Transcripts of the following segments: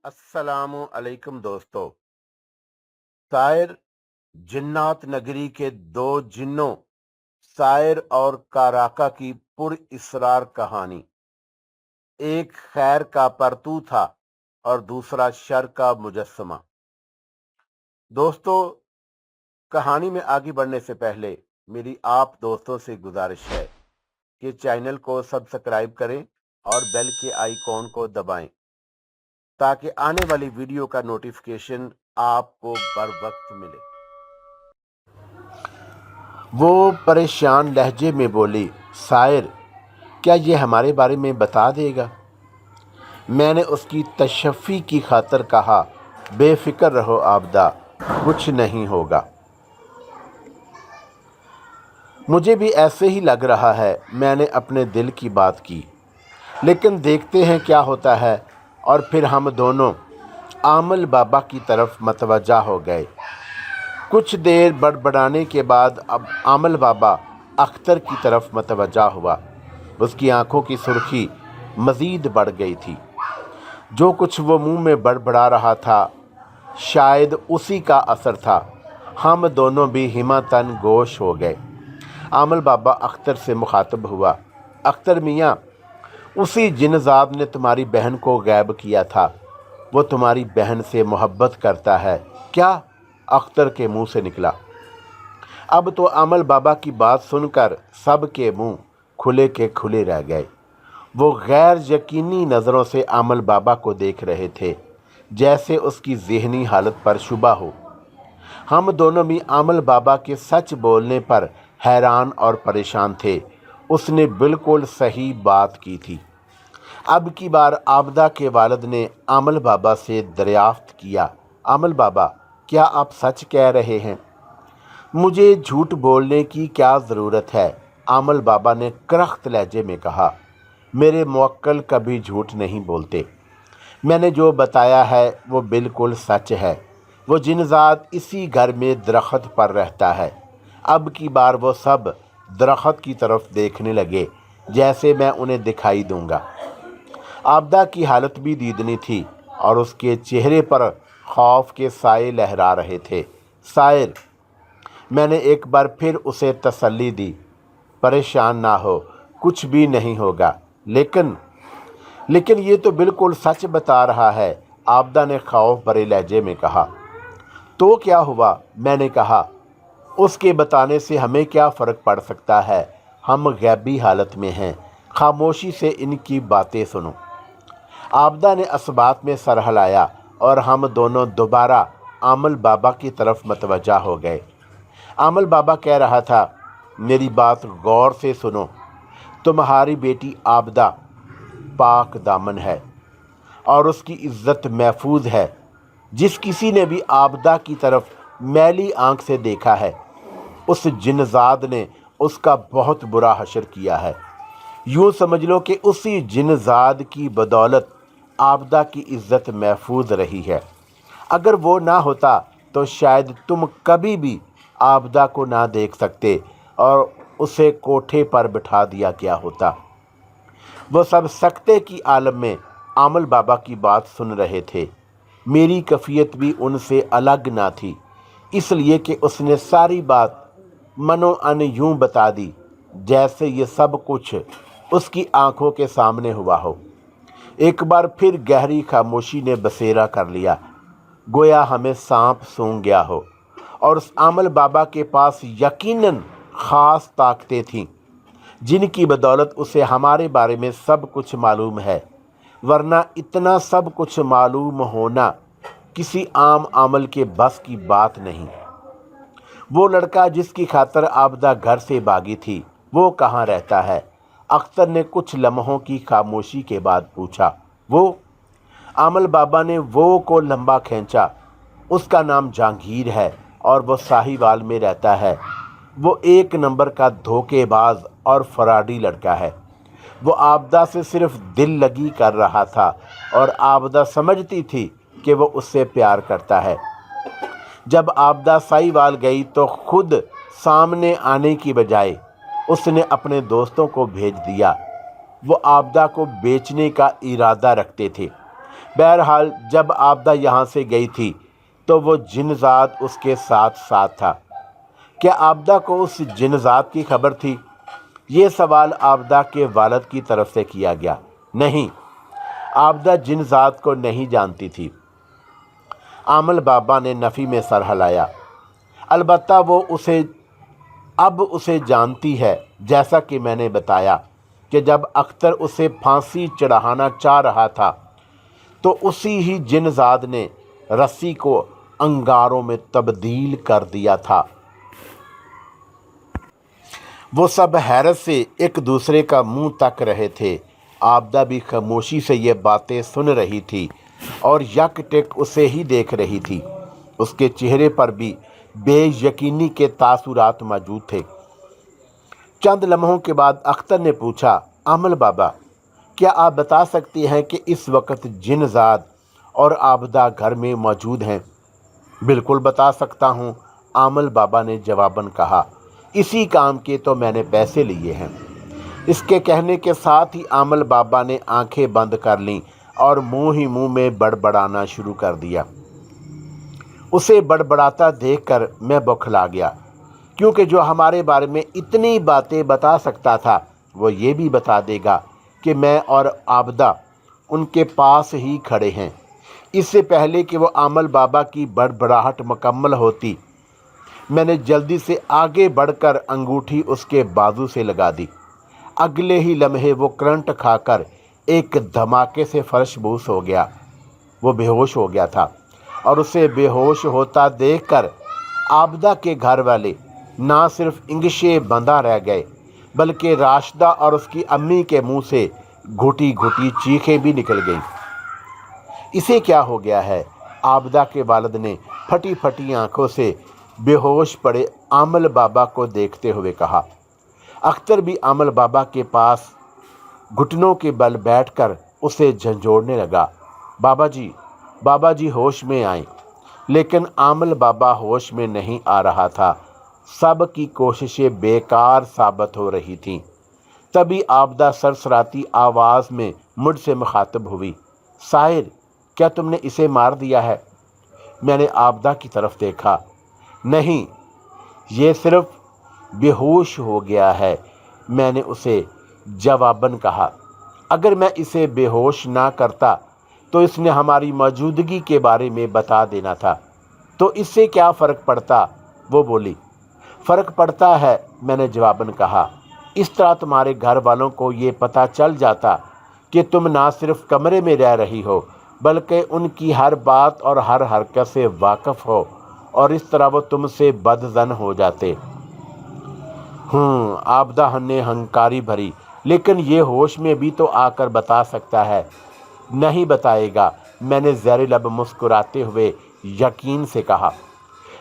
अस्सलाम अलैकुम दोस्तों। शायर जिन्नात नगरी के दो जिन्नों शायर और काराका की पुर इसरार कहानी। एक खैर का परतू था और दूसरा शर का मुजस्समा। दोस्तों, कहानी में आगे बढ़ने से पहले मेरी आप दोस्तों से गुजारिश है कि चैनल को सब्सक्राइब करें और बेल के आइकॉन को दबाएं ताकि आने वाली वीडियो का नोटिफिकेशन आपको बर वक्त मिले। वो परेशान लहजे में बोली, शायर क्या ये हमारे बारे में बता देगा? मैंने उसकी तशफ़ी की खातर कहा, बेफिक्र रहो आबदा, कुछ नहीं होगा। मुझे भी ऐसे ही लग रहा है, मैंने अपने दिल की बात की, लेकिन देखते हैं क्या होता है। और फिर हम दोनों आमल बाबा की तरफ मतवज्जा हो गए। कुछ देर बड़बड़ाने के बाद अब आमल बाबा अख्तर की तरफ मतवज्जा हुआ। उसकी आंखों की सुर्खी मज़ीद बढ़ गई थी। जो कुछ वो मुंह में बड़बड़ा रहा था शायद उसी का असर था। हम दोनों भी हिमातन गोश हो गए। आमल बाबा अख्तर से मुखातब हुआ, अख्तर मियाँ, उसी जिन्नजाद ने तुम्हारी बहन को गैब किया था। वो तुम्हारी बहन से मोहब्बत करता है क्या? अख्तर के मुंह से निकला। अब तो आमल बाबा की बात सुनकर सब के मुंह खुले के खुले रह गए। वो गैर यकीनी नज़रों से आमल बाबा को देख रहे थे, जैसे उसकी ज़हनी हालत पर शुबा हो। हम दोनों भी आमल बाबा के सच बोलने पर हैरान और परेशान थे। उसने बिल्कुल सही बात की थी। अब की बार आबदा के वालिद ने आमल बाबा से दरियाफ्त किया, आमल बाबा, क्या आप सच कह रहे हैं? मुझे झूठ बोलने की क्या ज़रूरत है? आमल बाबा ने करख्त लहजे में कहा, मेरे मुवक्किल कभी झूठ नहीं बोलते। मैंने जो बताया है वो बिल्कुल सच है। वो जिन्नजाद इसी घर में दरख्त पर रहता है। अब की बार वो सब दरख्त की तरफ देखने लगे, जैसे मैं उन्हें दिखाई दूंगा। आबदा की हालत भी दीदनी थी और उसके चेहरे पर खौफ के साए लहरा रहे थे। शायर, मैंने एक बार फिर उसे तसल्ली दी, परेशान ना हो, कुछ भी नहीं होगा। लेकिन ये तो बिल्कुल सच बता रहा है, आबदा ने खौफ भरे लहजे में कहा। तो क्या हुआ? मैंने कहा, उसके बताने से हमें क्या फ़र्क पड़ सकता है? हम गैबी हालत में हैं, खामोशी से इनकी बातें सुनो। आबदा ने असबात में सर हिलाया और हम दोनों दोबारा आमल बाबा की तरफ मतवज्जा हो गए। आमल बाबा कह रहा था, मेरी बात गौर से सुनो। तुम्हारी बेटी आबदा पाक दामन है और उसकी इज्जत महफूज है। जिस किसी ने भी आबदा की तरफ मैली आंख से देखा है, उस जिन्नजाद ने उसका बहुत बुरा हशर किया है। यूँ समझ लो कि उसी जिन्नजाद की बदौलत आबदा की इज्जत महफूज रही है। अगर वो ना होता तो शायद तुम कभी भी आबदा को ना देख सकते और उसे कोठे पर बिठा दिया गया होता। वो सब सकते की आलम में आमल बाबा की बात सुन रहे थे। मेरी कैफियत भी उनसे अलग ना थी, इसलिए कि उसने सारी बात मनो अन यूं बता दी जैसे ये सब कुछ उसकी आंखों के सामने हुआ हो। एक बार फिर गहरी खामोशी ने बसेरा कर लिया, गोया हमें सांप सूंघ गया हो। और उस आमल बाबा के पास यकीनन ख़ास ताकतें थीं, जिनकी बदौलत उसे हमारे बारे में सब कुछ मालूम है, वरना इतना सब कुछ मालूम होना किसी आम आमल के बस की बात नहीं। वो लड़का जिसकी खातर आबदा घर से भागी थी, वो कहाँ रहता है? अख्तर ने कुछ लम्हों की खामोशी के बाद पूछा। वो? आमल बाबा ने वो को लंबा खींचा। उसका नाम जहांगीर है और वो साहिवाल में रहता है। वो एक नंबर का धोखेबाज और फराडी लड़का है। वो आबदा से सिर्फ दिल लगी कर रहा था और आबदा समझती थी कि वो उससे प्यार करता है। जब आबदा साहिवाल गई तो खुद सामने आने की बजाय उसने अपने दोस्तों को भेज दिया। वो आबदा को बेचने का इरादा रखते थे। बहरहाल जब आबदा यहाँ से गई थी तो वो जिनजात उसके साथ साथ था। क्या आबदा को उस जिनजात की खबर थी? ये सवाल आबदा के वालिद की तरफ से किया गया। नहीं, आबदा जिनजात को नहीं जानती थी। आमल बाबा ने नफ़ी में सर हिलाया। अलबत्ता वो उसे जानती है। जैसा कि मैंने बताया कि जब अख्तर उसे फांसी चढ़ाना चाह रहा था तो उसी ही जिनजात ने रस्सी को अंगारों में तब्दील कर दिया था। वो सब हैरत से एक दूसरे का मुंह तक रहे थे। आबदा भी खामोशी से ये बातें सुन रही थी और यकटक उसे ही देख रही थी। उसके चेहरे पर भी बेयकीनी के तासुरात मौजूद थे। चंद लम्हों के बाद अख्तर ने पूछा, आमल बाबा, क्या आप बता सकती हैं कि इस वक्त जिनजात और आबदा घर में मौजूद हैं? बिल्कुल बता सकता हूँ, आमल बाबा ने जवाबन कहा। इसी काम के तो मैंने पैसे लिए हैं। इसके कहने के साथ ही आमल बाबा ने आंखें बंद कर लीं और मुंह ही मुंह में बड़बड़ाना शुरू कर दिया। उसे बड़बड़ाता देखकर मैं बौखला गया, क्योंकि जो हमारे बारे में इतनी बातें बता सकता था वो ये भी बता देगा कि मैं और आबदा उनके पास ही खड़े हैं। इससे पहले कि वो आमल बाबा की बड़बड़ाहट मुकम्मल होती, मैंने जल्दी से आगे बढ़कर अंगूठी उसके बाजू से लगा दी। अगले ही लम्हे वो करंट खाकर एक धमाके से फर्शबूस हो गया। वो बेहोश हो गया था और उसे बेहोश होता देखकर आबदा के घर वाले ना सिर्फ इंगशे बंधा रह गए बल्कि राशिदा और उसकी अम्मी के मुंह से घुटी घुटी चीखें भी निकल गईं। इसे क्या हो गया है? आबदा के वालिद ने फटी फटी आंखों से बेहोश पड़े आमल बाबा को देखते हुए कहा। अख्तर भी आमल बाबा के पास घुटनों के बल बैठकर उसे झंझोड़ने लगा। बाबा जी होश में आए। लेकिन आमल बाबा होश में नहीं आ रहा था। सब की कोशिशें बेकार साबित हो रही थीं। तभी आबदा सरसराती आवाज़ में मुझसे मुखातब हुई, साहिर, क्या तुमने इसे मार दिया है? मैंने आबदा की तरफ देखा। नहीं, ये सिर्फ बेहोश हो गया है, मैंने उसे जवाबन कहा। अगर मैं इसे बेहोश ना करता तो इसने हमारी मौजूदगी के बारे में बता देना था। तो इससे क्या फ़र्क पड़ता? वो बोली। फ़र्क पड़ता है, मैंने जवाबन कहा। इस तरह तुम्हारे घर वालों को ये पता चल जाता कि तुम ना सिर्फ कमरे में रह रही हो बल्कि उनकी हर बात और हर हरकत से वाकिफ़ हो, और इस तरह वो तुमसे बदज़न हो जाते। आबदा ने हंकारी भरी, लेकिन ये होश में भी तो आकर बता सकता है। नहीं बताएगा, मैंने ज़ेर लब मुस्कुराते हुए यकीन से कहा।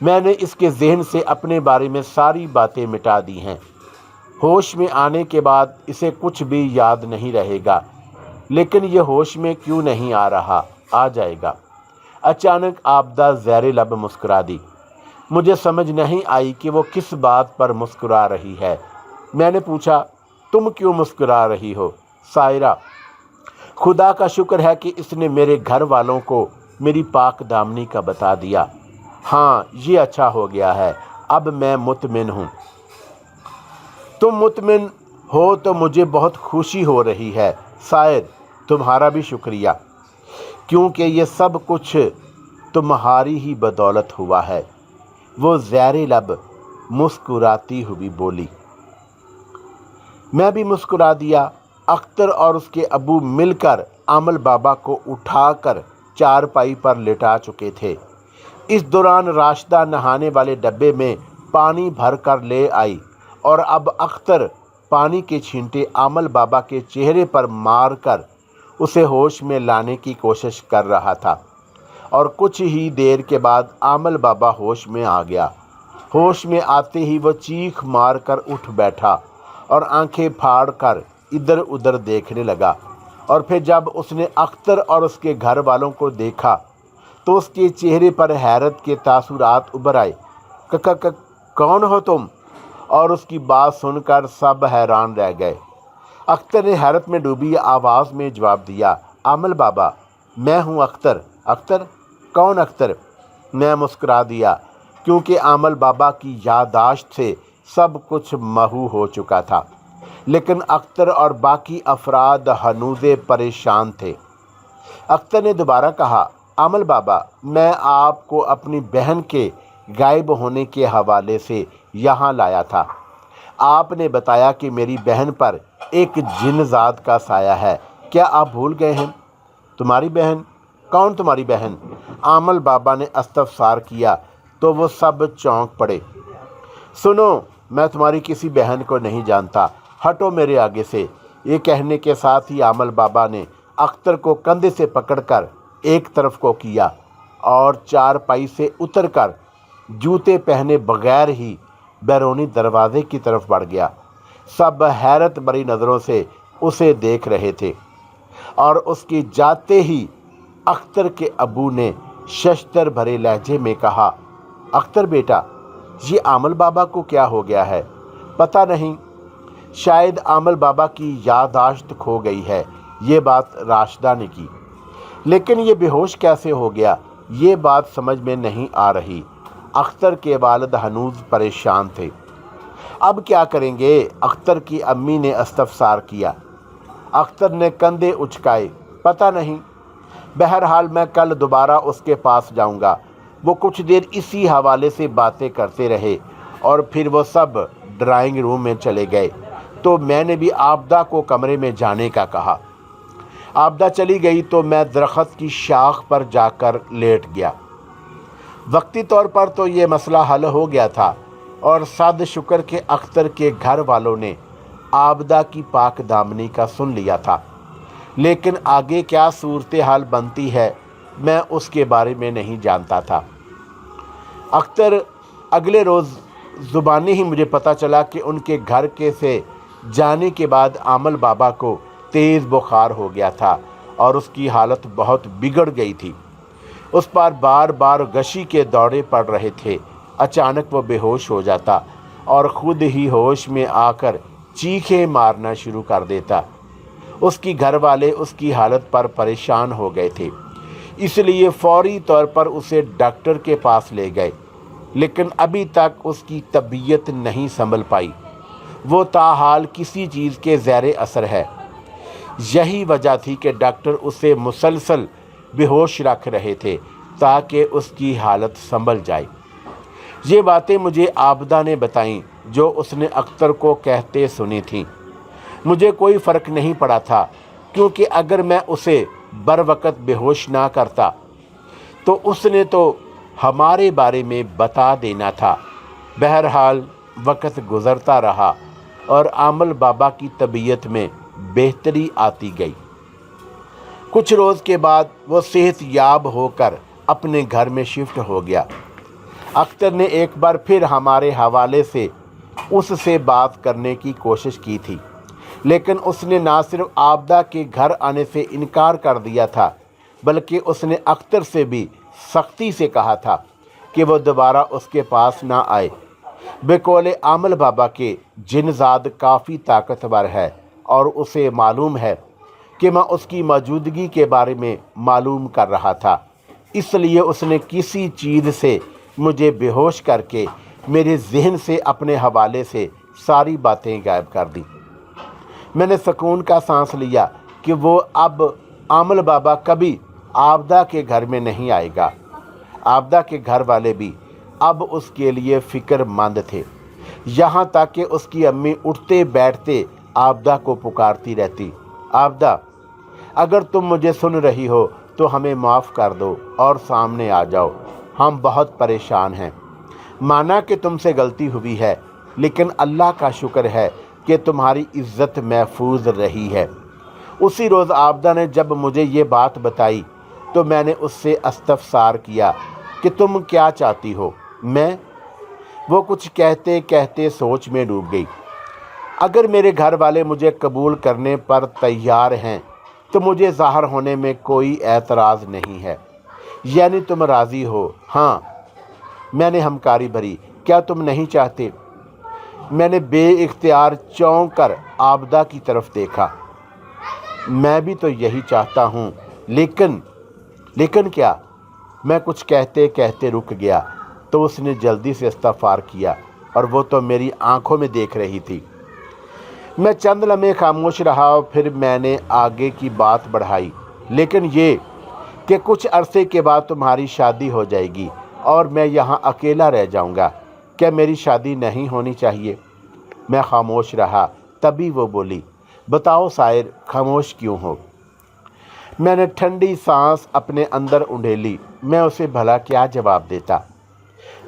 मैंने इसके जहन से अपने बारे में सारी बातें मिटा दी हैं। होश में आने के बाद इसे कुछ भी याद नहीं रहेगा, लेकिन ये होश में क्यों नहीं आ रहा? आ जाएगा। अचानक आबदा ज़ेर लब मुस्कुरा दी। मुझे समझ नहीं आई कि वो किस बात पर मुस्कुरा रही है। मैंने पूछा, तुम क्यों मुस्कुरा रही हो? सायरा, खुदा का शुक्र है कि इसने मेरे घर वालों को मेरी पाक दामनी का बता दिया। हाँ, ये अच्छा हो गया है। अब मैं मुतमिन हूँ। तुम मुतमिन हो तो मुझे बहुत खुशी हो रही है। शायद तुम्हारा भी शुक्रिया, क्योंकि ये सब कुछ तुम्हारी ही बदौलत हुआ है। वो ज़ेर लब मुस्कुराती हुई बोली। मैं भी मुस्कुरा दिया। अख्तर और उसके अबू मिलकर आमल बाबा को उठाकर चारपाई पर लिटा चुके थे। इस दौरान राशिदा नहाने वाले डब्बे में पानी भर कर ले आई और अब अख्तर पानी के छींटे आमल बाबा के चेहरे पर मार कर उसे होश में लाने की कोशिश कर रहा था, और कुछ ही देर के बाद आमल बाबा होश में आ गया। होश में आते ही वो चीख मार कर उठ बैठा और आंखें फाड़ कर इधर उधर देखने लगा, और फिर जब उसने अख्तर और उसके घर वालों को देखा तो उसके चेहरे पर हैरत के तासुरात उभर आए। कौन हो तुम? और उसकी बात सुनकर सब हैरान रह गए। अख्तर ने हैरत में डूबी आवाज़ में जवाब दिया, आमल बाबा, मैं हूँ अख्तर। अख्तर? कौन अख्तर? मैं मुस्कुरा दिया, क्योंकि आमल बाबा की याददाश्त से सब कुछ महू हो चुका था। लेकिन अख्तर और बाकी अफराद हनूज़े परेशान थे। अख्तर ने दोबारा कहा, आमल बाबा, मैं आपको अपनी बहन के गायब होने के हवाले से यहाँ लाया था। आपने बताया कि मेरी बहन पर एक जिन्नज़ात का साया है। क्या आप भूल गए हैं? तुम्हारी बहन? कौन तुम्हारी बहन? आमल बाबा ने इस्तफसार किया तो वो सब चौंक पड़े। सुनो, मैं तुम्हारी किसी बहन को नहीं जानता, हटो मेरे आगे से। ये कहने के साथ ही आमल बाबा ने अख्तर को कंधे से पकड़कर एक तरफ को किया और चारपाई से उतरकर जूते पहने बगैर ही बैरूनी दरवाजे की तरफ बढ़ गया। सब हैरत भरी नज़रों से उसे देख रहे थे और उसकी जाते ही अख्तर के अबू ने शश्तर भरे लहजे में कहा, अख्तर बेटा, ये आमल बाबा को क्या हो गया है? पता नहीं, शायद आमल बाबा की याददाश्त खो गई है। ये बात राशिदा ने की। लेकिन ये बेहोश कैसे हो गया, ये बात समझ में नहीं आ रही। अख्तर के वालिद हनूज परेशान थे। अब क्या करेंगे? अख्तर की अम्मी ने इस्तफसार किया। अख्तर ने कंधे उचकाए, पता नहीं, बहरहाल मैं कल दोबारा उसके पास जाऊंगा। वो कुछ देर इसी हवाले से बातें करते रहे और फिर वो सब ड्राइंग रूम में चले गए। तो मैंने भी आबदा को कमरे में जाने का कहा। आबदा चली गई तो मैं दरख्त की शाख पर जाकर लेट गया। वक्ती तौर पर तो ये मसला हल हो गया था और साद शुक्र के अख्तर के घर वालों ने आबदा की पाक दामनी का सुन लिया था। लेकिन आगे क्या सूरत हाल बनती है, मैं उसके बारे में नहीं जानता था। अख्तर अगले रोज़ ज़ुबानी ही मुझे पता चला कि उनके घर के से जाने के बाद आमल बाबा को तेज़ बुखार हो गया था और उसकी हालत बहुत बिगड़ गई थी। उस पर बार बार गशी के दौरे पड़ रहे थे। अचानक वो बेहोश हो जाता और ख़ुद ही होश में आकर चीखें मारना शुरू कर देता। उसकी घर वाले उसकी हालत पर परेशान हो गए थे, इसलिए फौरी तौर पर उसे डॉक्टर के पास ले गए। लेकिन अभी तक उसकी तबीयत नहीं संभल पाई। वो ताहाल किसी चीज़ के ज़ेरे असर है। यही वजह थी कि डॉक्टर उसे मुसलसल बेहोश रख रहे थे ताकि उसकी हालत संभल जाए। ये बातें मुझे आबदा ने बताईं, जो उसने अख्तर को कहते सुनी थीं। मुझे कोई फ़र्क नहीं पड़ा था, क्योंकि अगर मैं उसे बर वक़्त बेहोश ना करता तो उसने तो हमारे बारे में बता देना था। बहरहाल वक़्त गुज़रता रहा और आमल बाबा की तबीयत में बेहतरी आती गई। कुछ रोज़ के बाद वो सेहत याब होकर अपने घर में शिफ्ट हो गया। अख्तर ने एक बार फिर हमारे हवाले से उससे बात करने की कोशिश की थी, लेकिन उसने ना सिर्फ आबदा के घर आने से इनकार कर दिया था, बल्कि उसने अख्तर से भी सख्ती से कहा था कि वो दोबारा उसके पास ना आए। बेकौले आमल बाबा के जिन्नज़ात काफ़ी ताकतवर है और उसे मालूम है कि मैं उसकी मौजूदगी के बारे में मालूम कर रहा था, इसलिए उसने किसी चीज़ से मुझे बेहोश करके मेरे जहन से अपने हवाले से सारी बातें गायब कर दी। मैंने सुकून का सांस लिया कि वो अब आमल बाबा कभी आबदा के घर में नहीं आएगा। आबदा के घर वाले भी अब उसके लिए फ़िक्रमंद थे, यहाँ तक कि उसकी अम्मी उठते बैठते आबदा को पुकारती रहती, आबदा, अगर तुम मुझे सुन रही हो तो हमें माफ़ कर दो और सामने आ जाओ, हम बहुत परेशान हैं। माना कि तुमसे गलती हुई है, लेकिन अल्लाह का शुक्र है कि तुम्हारी इज़्ज़त महफूज रही है। उसी रोज़ आबदा ने जब मुझे ये बात बताई तो मैंने उससे इस्तफसार किया कि तुम क्या चाहती हो। वो कुछ कहते कहते सोच में डूब गई। अगर मेरे घर वाले मुझे कबूल करने पर तैयार हैं तो मुझे ज़ाहिर होने में कोई एतराज़ नहीं है। यानी तुम राज़ी हो? हाँ, मैंने हमकारी भरी। क्या तुम नहीं चाहते? मैंने बेइख्तियार चौंक कर आबदा की तरफ देखा। मैं भी तो यही चाहता हूँ, लेकिन लेकिन क्या? मैं कुछ कहते कहते रुक गया तो उसने जल्दी से इस्तग़फ़ार किया और वो तो मेरी आंखों में देख रही थी। मैं चंद लम्हे खामोश रहा और फिर मैंने आगे की बात बढ़ाई, लेकिन ये कि कुछ अरसे के बाद तुम्हारी शादी हो जाएगी और मैं यहाँ अकेला रह जाऊँगा। क्या मेरी शादी नहीं होनी चाहिए? मैं खामोश रहा। तभी वो बोली, बताओ साहिर, खामोश क्यों हो? मैंने ठंडी सांस अपने अंदर उंडेली। मैं उसे भला क्या जवाब देता?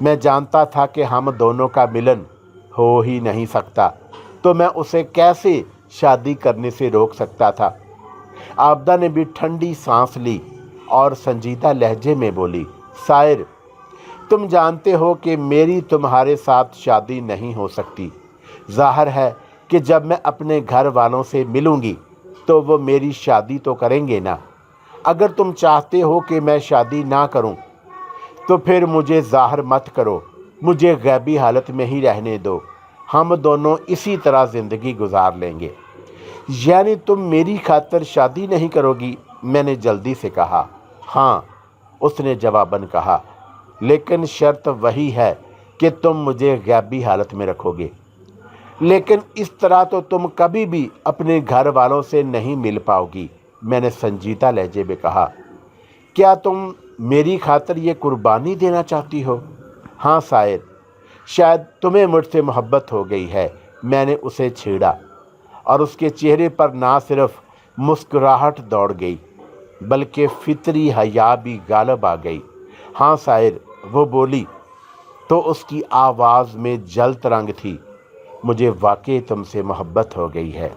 मैं जानता था कि हम दोनों का मिलन हो ही नहीं सकता, तो मैं उसे कैसे शादी करने से रोक सकता था? आबदा ने भी ठंडी सांस ली और संजीदा लहजे में बोली, साहिर, तुम जानते हो कि मेरी तुम्हारे साथ शादी नहीं हो सकती। ज़ाहिर है कि जब मैं अपने घर वालों से मिलूंगी तो वो मेरी शादी तो करेंगे ना। अगर तुम चाहते हो कि मैं शादी ना करूं तो फिर मुझे ज़ाहिर मत करो, मुझे गैबी हालत में ही रहने दो। हम दोनों इसी तरह ज़िंदगी गुजार लेंगे। यानी तुम मेरी खातिर शादी नहीं करोगी? मैंने जल्दी से कहा। हाँ, उसने जवाबन कहा, लेकिन शर्त वही है कि तुम मुझे गैबी हालत में रखोगे। लेकिन इस तरह तो तुम कभी भी अपने घर वालों से नहीं मिल पाओगी, मैंने संजीदा लहजे में कहा। क्या तुम मेरी खातिर ये कुर्बानी देना चाहती हो? हाँ साहिर, शायद तुम्हें मुझसे मोहब्बत हो गई है। मैंने उसे छेड़ा और उसके चेहरे पर ना सिर्फ मुस्कुराहट दौड़ गई बल्कि फितरी हया भी गालब आ गई। हाँ साहिर, वो बोली तो उसकी आवाज़ में जल्द रंग थी, मुझे वाकई तुमसे मोहब्बत हो गई है।